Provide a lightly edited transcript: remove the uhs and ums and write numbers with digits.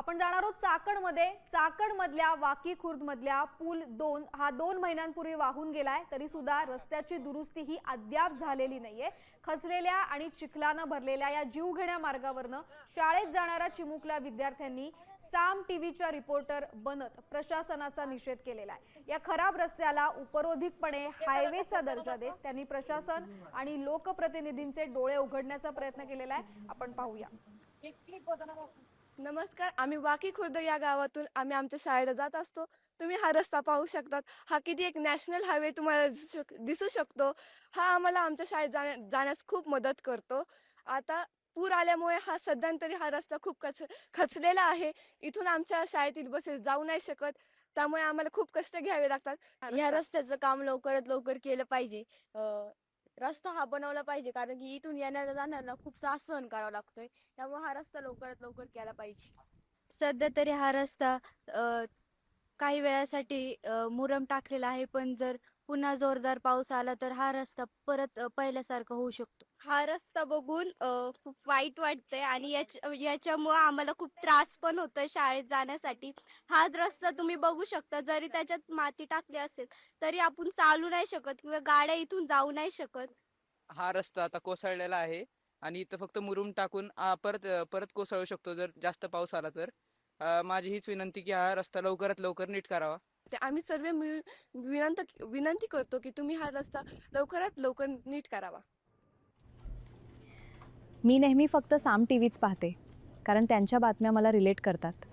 आपण जाणार आहोत चाकणमध्ये। चाकणमधल्या वाकी खुर्दमधल्या पूल 2 हा 2 महिन्यांपूर्वी वाहून गेलाय, तरी सुद्धा रस्त्याची दुरुस्ती ही अद्याप झालेली नाहीये। खचलेल्या आणि चिखलाने भरलेल्या या जीवघेण्या मार्गावरनं शाळेत जाणाऱ्या चिमुकल्या विद्यार्थ्यांनी साम टीव्हीच्या रिपोर्टर बनत प्रशासनाचा निषेध केलेला आहे। या खराब रस्त्याला उपरोधिकपणे हायवेचा दर्जा देत त्यांनी प्रशासन आणि लोकप्रतिनिधींचे डोळे उघडण्याचा प्रयत्न केलेला आहे। आपण पाहूया। नमस्कार, आम्ही वाकी खुर्द या गावातून आम्ही आमच्या शाळेला जात असतो। तुम्ही हा रस्ता पाहू शकतात। हा किती एक नॅशनल हायवे तुम्हाला दिसू शकतो। हा आम्हाला आमच्या शाळेत जाण्यास खूप मदत करतो। आता पूर आल्यामुळे हा सध्यांतरी हा रस्ता खूप खचलेला आहे। इथून आमच्या शाळेतील बसेस जाऊ नाही शकत, त्यामुळे आम्हाला खूप कष्ट घ्यावे लागतात। या रस्त्याचं काम लवकरात लवकर केलं पाहिजे। रस्ता हा बनवला पाहिजे, कारण की इथून येणाऱ्या जाणाऱ्यांना खूप त्रास सहन करावा लागतोय। त्यामुळे हा रस्ता लवकरात लवकर केला पाहिजे। सध्या तरी हा रस्ता काही वेळासाठी मुरम टाकलेला आहे, पण जर पुन्हा जोरदार पाऊस आला तर हा रस्ता परत पहिल्यासारखा होऊ शकतो। हा रस्ता बघून खूप वाईट वाटतंय आणि याच्यामुळे आम्हाला खूप त्रास पण होतोय शाळेत जाण्यासाठी। हा रस्ता तुम्ही बघू शकता, जरी त्याच्यात माती टाकली असेल तरी आपण चालू नाही शकत किंवा गाड्या इथून जाऊ नाही शकत। हा रस्ता आता कोसळलेला आहे आणि इथं फक्त मुरुम टाकून परत परत कोसळू शकतो जर जास्त पाऊस आला तर। माझी हीच विनंती की हा रस्ता लवकरात लवकर नीट करावा। आम्ही सर्व मिळून विनंती करतो की तुम्ही हा रस्ता लवकरात लवकर नीट करावा। मी नेहमी फक्त साम टीव्हीच पाहते, कारण त्यांच्या बातम्या मला रिलेट करतात।